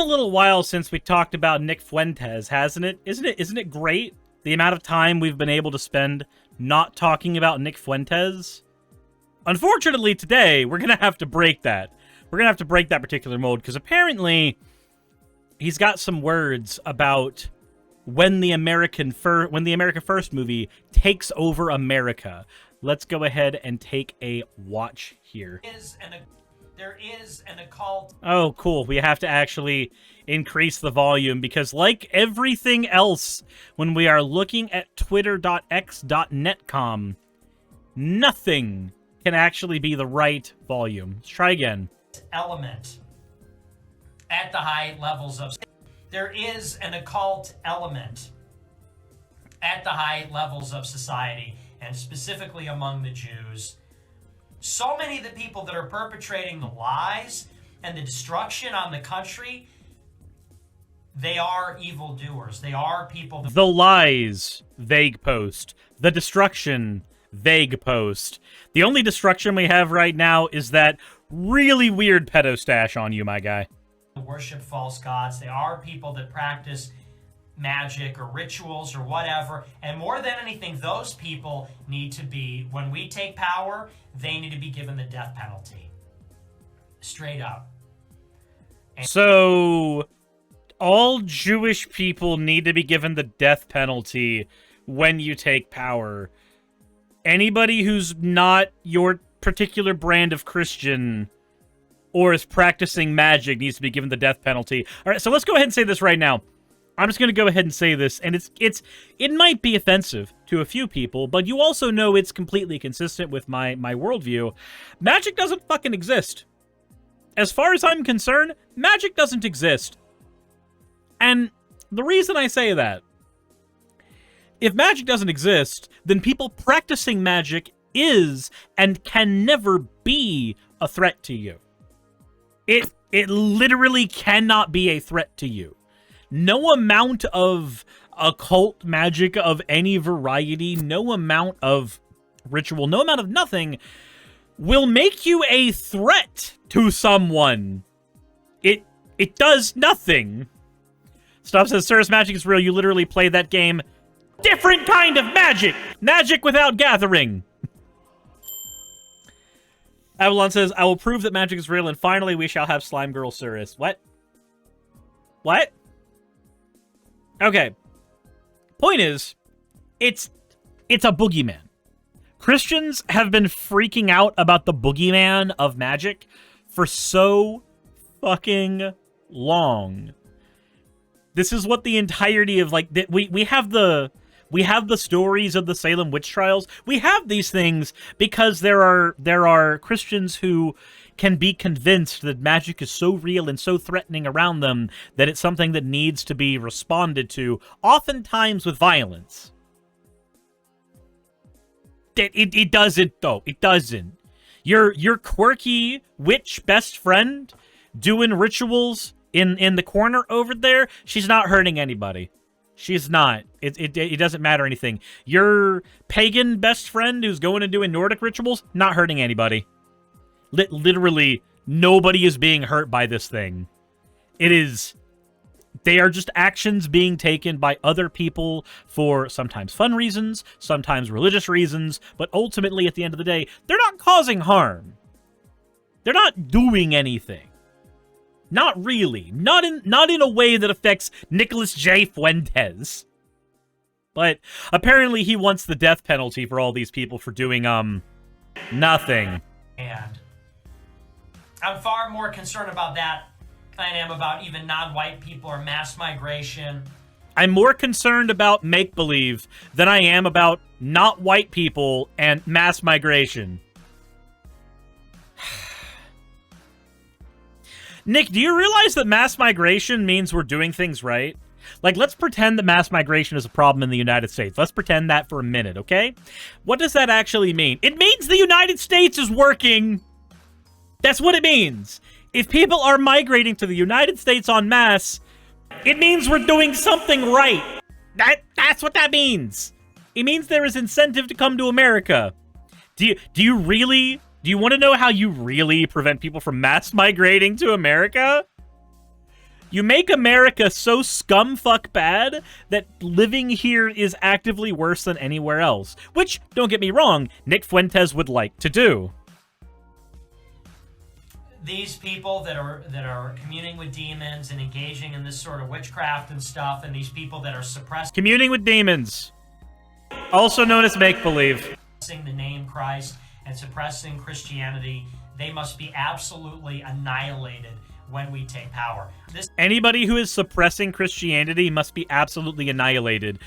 a little while since we talked about Nick Fuentes, hasn't it? Isn't it great, the amount of time we've been able to spend not talking about Nick Fuentes? Unfortunately, today, we're going to have to break that. We're going to have to break that particular mold, because apparently he's got some words about when the America First movie takes over America. Let's go ahead and take a watch here. There is an occult... Oh, cool. We have to actually increase the volume, because like everything else, when we are looking at twitter.x.netcom, nothing can actually be the right volume. Let's try again. Element at the high levels of... There is an occult element at the high levels of society, and specifically among the Jews. So many of the people that are perpetrating the lies and the destruction on the country, they are evildoers. They are people that... The lies, vague post. The destruction, vague post. The only destruction we have right now is that really weird pedo stash on you, my guy. Worship false gods. They are people that practice magic or rituals or whatever, and more than anything, those people need to be, when we take power, they need to be given the death penalty. Straight up. So, all Jewish people need to be given the death penalty when you take power. Anybody who's not your particular brand of Christian or is practicing magic needs to be given the death penalty. All right, so let's go ahead and say this right now. I'm just going to go ahead and say this, and it might be offensive to a few people, but you also know it's completely consistent with my worldview. Magic doesn't fucking exist. As far as I'm concerned, magic doesn't exist. And the reason I say that, if magic doesn't exist, then people practicing magic is and can never be a threat to you. It literally cannot be a threat to you. No amount of occult magic of any variety, no amount of ritual, no amount of nothing will make you a threat to someone. It does nothing. Stuff says, Suris, magic is real. You literally play that game. Different kind of magic. Magic without gathering. Avalon says, I will prove that magic is real, and finally we shall have Slime Girl Suris. What? What? Okay. Point is, it's a boogeyman. Christians have been freaking out about the boogeyman of magic for so fucking long. This is what the entirety of, like, we have the stories of the Salem witch trials. We have these things because there are Christians who can be convinced that magic is so real and so threatening around them that it's something that needs to be responded to, oftentimes with violence. It doesn't, though. It doesn't. Your quirky witch best friend doing rituals in the corner over there, she's not hurting anybody. She's not. It doesn't matter anything. Your pagan best friend who's going and doing Nordic rituals, not hurting anybody. Literally, nobody is being hurt by this thing. They are just actions being taken by other people for sometimes fun reasons, sometimes religious reasons, but ultimately, at the end of the day, they're not causing harm. They're not doing anything. Not really. Not in a way that affects Nicholas J. Fuentes. But apparently he wants the death penalty for all these people for doing, nothing. And I'm far more concerned about that than I am about even non-white people or mass migration. I'm more concerned about make-believe than I am about not white people and mass migration. Nick, do you realize that mass migration means we're doing things right? Like, let's pretend that mass migration is a problem in the United States. Let's pretend that for a minute, okay? What does that actually mean? It means the United States is working. That's what it means. If people are migrating to the United States en masse, it means we're doing something right. That's what that means. It means there is incentive to come to America. Do you want to know how you really prevent people from mass migrating to America? You make America so scumfuck bad that living here is actively worse than anywhere else. Which, don't get me wrong, Nick Fuentes would like to do. These people that are communing with demons and engaging in this sort of witchcraft and stuff, and these people that are suppressing... Communing with demons. Also known as make-believe. ...the name Christ and suppressing Christianity, they must be absolutely annihilated when we take power. Anybody who is suppressing Christianity must be absolutely annihilated.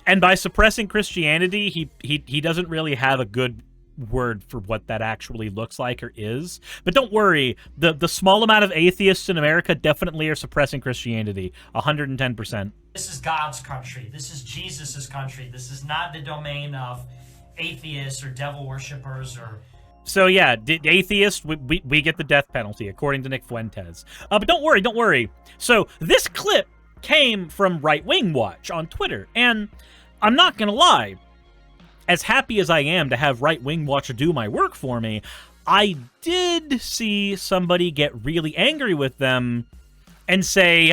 And by suppressing Christianity, he doesn't really have a good word for what that actually looks like or is. But don't worry, the small amount of atheists in America definitely are suppressing Christianity. 110%. This is God's country. This is Jesus's country. This is not the domain of atheists or devil worshippers or... So yeah, atheists, we get the death penalty, according to Nick Fuentes. But don't worry. So this clip came from Right Wing Watch on Twitter, and I'm not gonna lie, as happy as I am to have Right Wing Watch do my work for me, I did see somebody get really angry with them and say,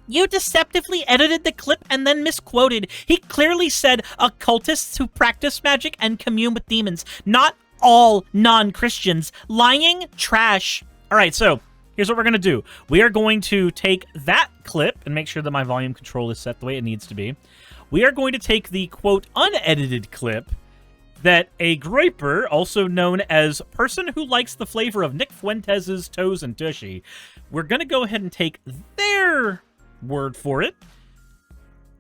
you deceptively edited the clip and then misquoted. He clearly said occultists who practice magic and commune with demons, not all non-Christians. Lying? Trash. All right, so here's what we're going to do. We are going to take that clip and make sure that my volume control is set the way it needs to be. We are going to take the, quote, unedited clip that a groiper, also known as person who likes the flavor of Nick Fuentes' toes and tushy, we're going to go ahead and take their word for it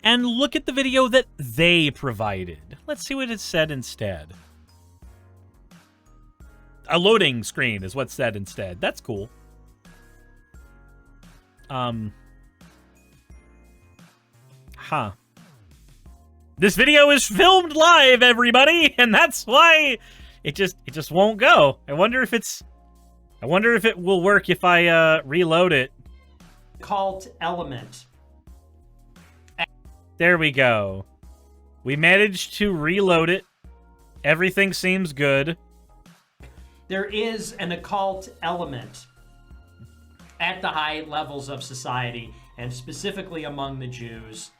and look at the video that they provided. Let's see what it said instead. A loading screen is what's said instead. That's cool. This video is filmed live, everybody, and that's why it just won't go. I wonder if it will work if I reload it. Cult element. There we go. We managed to reload it. Everything seems good. There is an occult element at the high levels of society, and specifically among the Jews.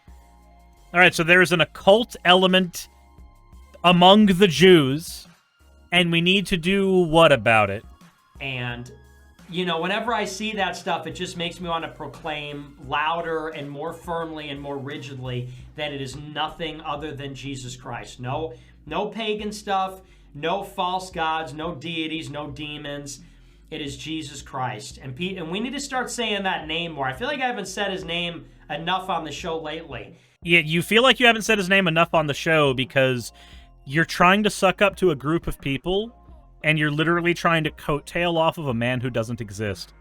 All right, so there's an occult element among the Jews, and we need to do what about it? And, you know, whenever I see that stuff, it just makes me want to proclaim louder and more firmly and more rigidly that it is nothing other than Jesus Christ. No pagan stuff, no false gods, no deities, no demons. It is Jesus Christ. And we need to start saying that name more. I feel like I haven't said his name enough on the show lately. Yeah, you feel like you haven't said his name enough on the show because you're trying to suck up to a group of people, and you're literally trying to coattail off of a man who doesn't exist.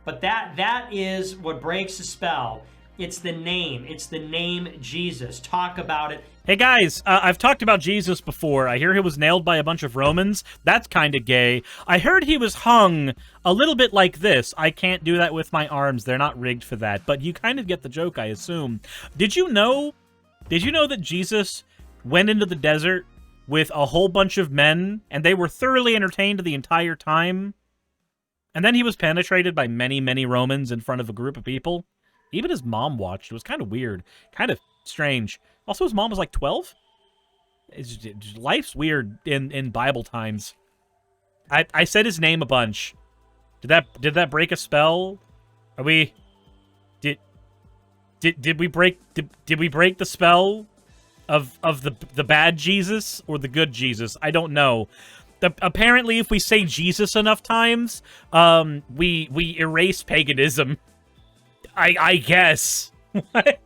But that is what breaks the spell. It's the name. It's the name Jesus. Talk about it. Hey guys, I've talked about Jesus before. I hear he was nailed by a bunch of Romans. That's kind of gay. I heard he was hung a little bit like this. I can't do that with my arms. They're not rigged for that. But you kind of get the joke, I assume. Did you know that Jesus went into the desert with a whole bunch of men, and they were thoroughly entertained the entire time? And then he was penetrated by many, many Romans in front of a group of people? Even his mom watched. It was kind of weird. Kind of strange. Also, his mom was like 12? Life's weird in Bible times. I said his name a bunch. Did that break a spell? Are we... Did we break the spell of the bad Jesus or the good Jesus? I don't know. Apparently, if we say Jesus enough times, we erase paganism. I guess. What?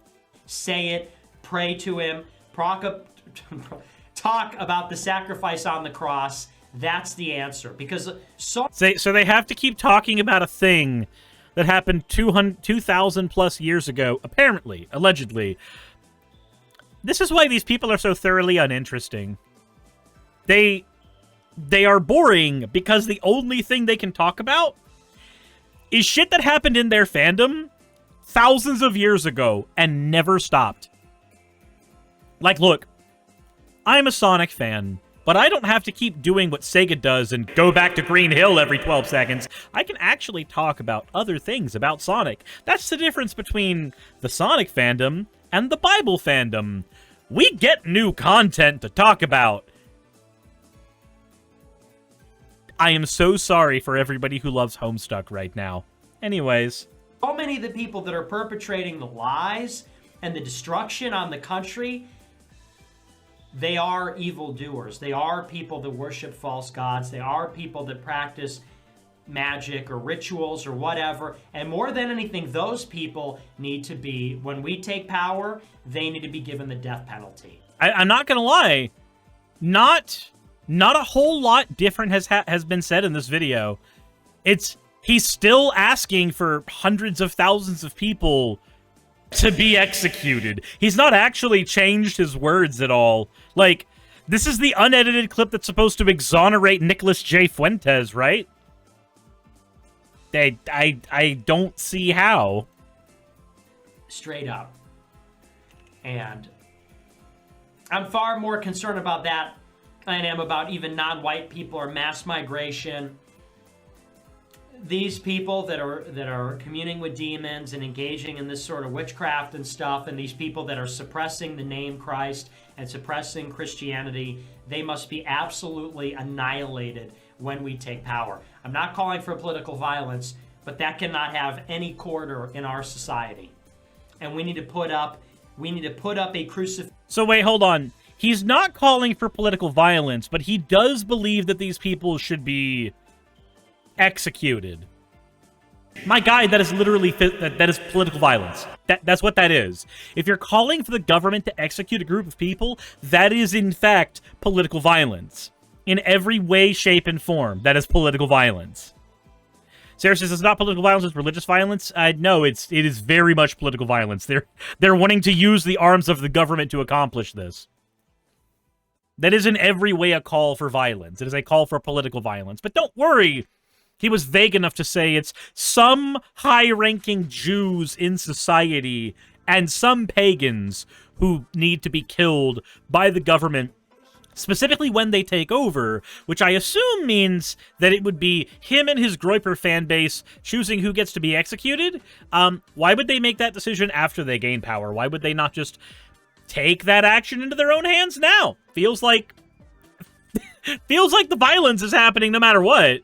Say it, pray to him, talk about the sacrifice on the cross. That's the answer. Because so they have to keep talking about a thing that happened 2,000 plus years ago, apparently, allegedly. This is why these people are so thoroughly uninteresting. They are boring because the only thing they can talk about is shit that happened in their fandom thousands of years ago and never stopped. Like, look, I'm a Sonic fan, but but I don't have to keep doing what Sega does and go back to Green Hill every 12 seconds. I can actually talk about other things about Sonic. That's the difference between the Sonic fandom and the Bible fandom. We get new content to talk about. I am so sorry for everybody who loves Homestuck right now. Anyways. So many of the people that are perpetrating the lies and the destruction on the country, they are evildoers. They are people that worship false gods. They are people that practice magic or rituals or whatever. And more than anything, those people need to be, when we take power, they need to be given the death penalty. I'm not gonna lie. Not a whole lot different has been said in this video. He's still asking for hundreds of thousands of people to be executed. He's not actually changed his words at all. Like, this is the unedited clip that's supposed to exonerate Nicholas J. Fuentes, right? I don't see how. Straight up. And I'm far more concerned about that than I am about even non-white people or mass migration. These people that are communing with demons and engaging in this sort of witchcraft and stuff, and these people that are suppressing the name Christ and suppressing Christianity, they must be absolutely annihilated when we take power. I'm not calling for political violence, but that cannot have any quarter in our society. And we need to put up a crucifix. So wait, hold on. He's not calling for political violence, but he does believe that these people should be executed. My guy, that is literally that is political violence. That's what that is. If you're calling for the government to execute a group of people, that is in fact political violence. In every way, shape, and form, that is political violence. Sarah says it's not political violence, it's religious violence. No, it is very much political violence. They're wanting to use the arms of the government to accomplish this. That is in every way a call for violence. It is a call for political violence. But don't worry. He was vague enough to say it's some high-ranking Jews in society and some pagans who need to be killed by the government, specifically when they take over, which I assume means that it would be him and his Groiper fan base choosing who gets to be executed. Why would they make that decision after they gain power? Why would they not just take that action into their own hands now? Feels like the violence is happening no matter what.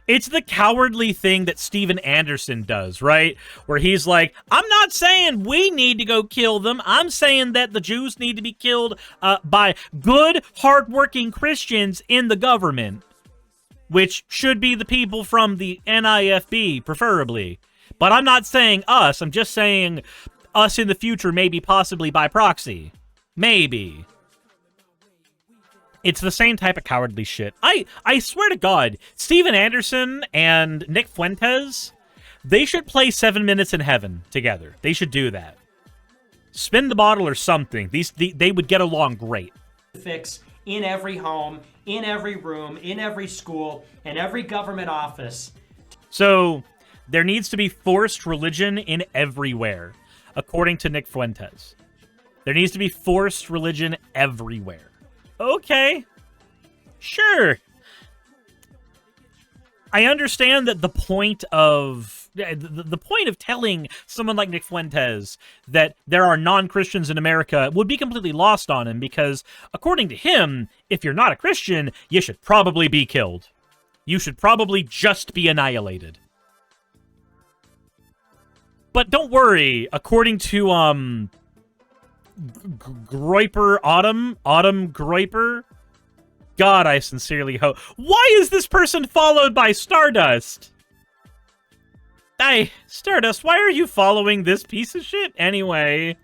It's the cowardly thing that Steven Anderson does, right? Where he's like, I'm not saying we need to go kill them. I'm saying that the Jews need to be killed by good, hardworking Christians in the government, which should be the people from the NIFB, preferably. But I'm not saying us. I'm just saying us in the future, maybe possibly by proxy. Maybe. It's the same type of cowardly shit. I swear to God, Steven Anderson and Nick Fuentes, they should play 7 Minutes in Heaven together. They should do that. Spin the bottle or something. They would get along great. Fix in every home, in every room, in every school, and every government office. So, there needs to be forced religion in everywhere, according to Nick Fuentes. There needs to be forced religion everywhere. Okay, sure. I understand that the point of telling someone like Nick Fuentes that there are non-Christians in America would be completely lost on him, because according to him, if you're not a Christian, you should probably be killed. You should probably just be annihilated. But don't worry, according to Groiper Autumn Groiper. God, I sincerely hope. Why is this person followed by Stardust? Stardust, why are you following this piece of shit? Anyway.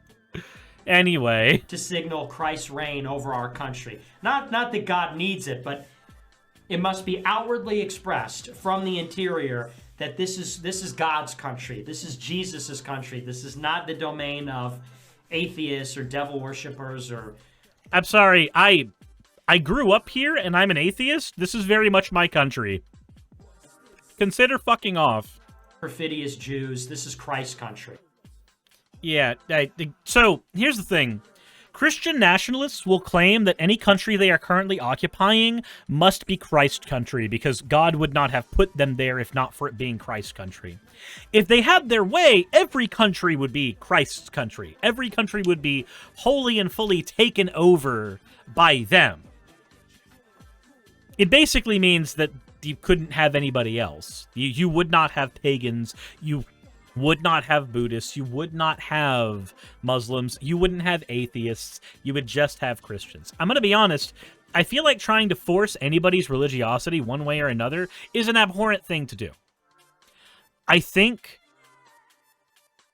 To signal Christ's reign over our country. Not that God needs it, but it must be outwardly expressed from the interior that this is God's country. This is Jesus's country. This is not the domain of atheists or devil worshippers or... I'm sorry, I grew up here and I'm an atheist. This is very much my country. Consider fucking off. Perfidious Jews. This is Christ's country. Yeah, so here's the thing. Christian nationalists will claim that any country they are currently occupying must be Christ country because God would not have put them there if not for it being Christ country. If they had their way, every country would be Christ's country. Every country would be wholly and fully taken over by them. It basically means that you couldn't have anybody else. You would not have pagans. You would not have Buddhists. You would not have Muslims. You wouldn't have atheists. You would just have Christians. I'm going to be honest. I feel like trying to force anybody's religiosity one way or another is an abhorrent thing to do. I think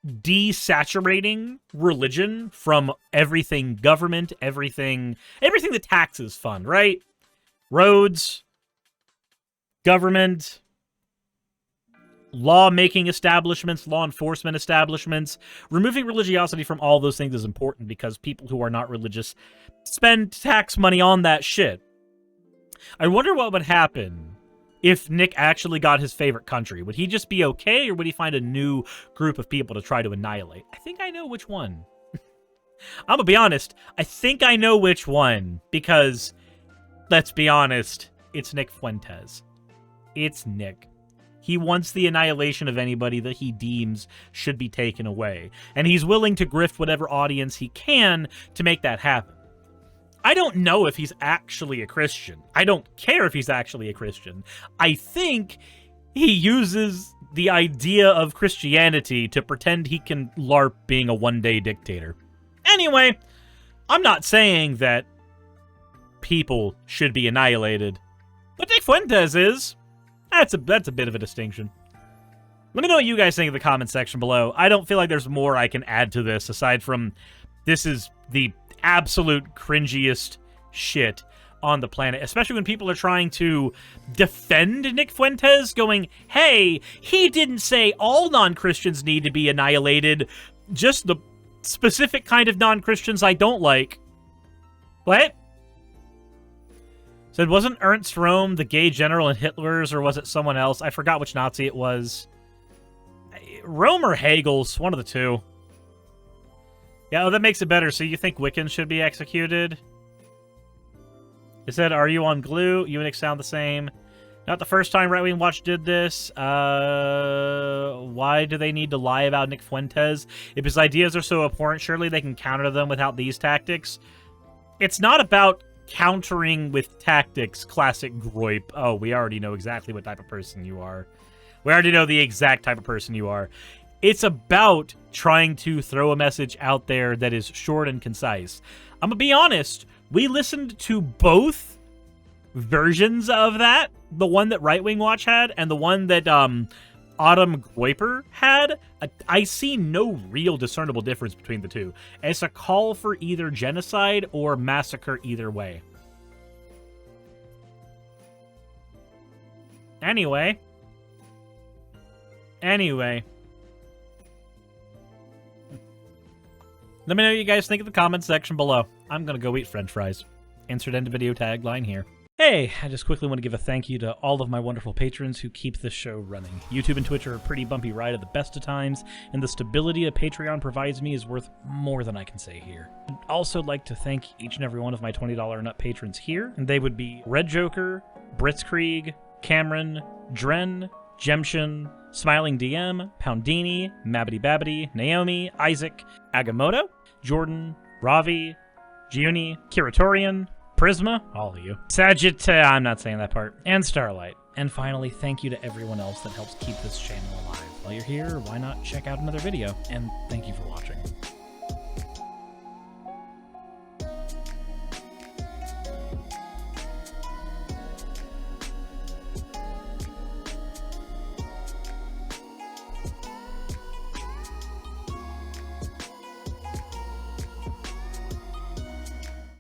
desaturating religion from everything government, everything that taxes fund, right? Roads, government, law-making establishments, law enforcement establishments. Removing religiosity from all those things is important because people who are not religious spend tax money on that shit. I wonder what would happen if Nick actually got his favorite country. Would he just be okay, or would he find a new group of people to try to annihilate? I think I know which one. I'm gonna be honest. I think I know which one, because, let's be honest, it's Nick Fuentes. It's Nick. He wants the annihilation of anybody that he deems should be taken away. And he's willing to grift whatever audience he can to make that happen. I don't know if he's actually a Christian. I don't care if he's actually a Christian. I think he uses the idea of Christianity to pretend he can LARP being a one-day dictator. Anyway, I'm not saying that people should be annihilated, but Nick Fuentes is. That's a bit of a distinction. Let me know what you guys think in the comment section below. I don't feel like there's more I can add to this, aside from this is the absolute cringiest shit on the planet, especially when people are trying to defend Nick Fuentes, going, hey, he didn't say all non-Christians need to be annihilated, just the specific kind of non-Christians I don't like. What? Said, wasn't Ernst Röhm the gay general in Hitler's, or was it someone else? I forgot which Nazi it was. Röhm or Hegel's, one of the two. Yeah, oh, that makes it better. So you think Wiccans should be executed? It said, are you on glue? You and Nick sound the same. Not the first time Right Wing Watch did this. Why do they need to lie about Nick Fuentes? If his ideas are so abhorrent, surely they can counter them without these tactics. It's not about countering with tactics, classic Groip. Oh, we already know exactly what type of person you are. We already know the exact type of person you are. It's about trying to throw a message out there that is short and concise. I'm gonna be honest, we listened to both versions of that. The one that Right Wing Watch had, and the one that Autumn Groiper had. I see no real discernible difference between the two. It's a call for either genocide or massacre either way. Anyway. Let me know what you guys think in the comments section below. I'm gonna go eat french fries. Insert end video tagline here. Hey, I just quickly want to give a thank you to all of my wonderful patrons who keep this show running. YouTube and Twitch are a pretty bumpy ride at the best of times, and the stability that Patreon provides me is worth more than I can say here. I'd also like to thank each and every one of my $20 and up patrons here, and they would be Red Joker, Britzkrieg, Cameron, Dren, Jemshin, Smiling DM, Poundini, Mabbity Babbity, Naomi, Isaac, Agamotto, Jordan, Ravi, Giuni, Kiratorian, Prisma, all of you, Sagitt, I'm not saying that part, and Starlight. And finally, thank you to everyone else that helps keep this channel alive. While you're here, why not check out another video? And thank you for watching.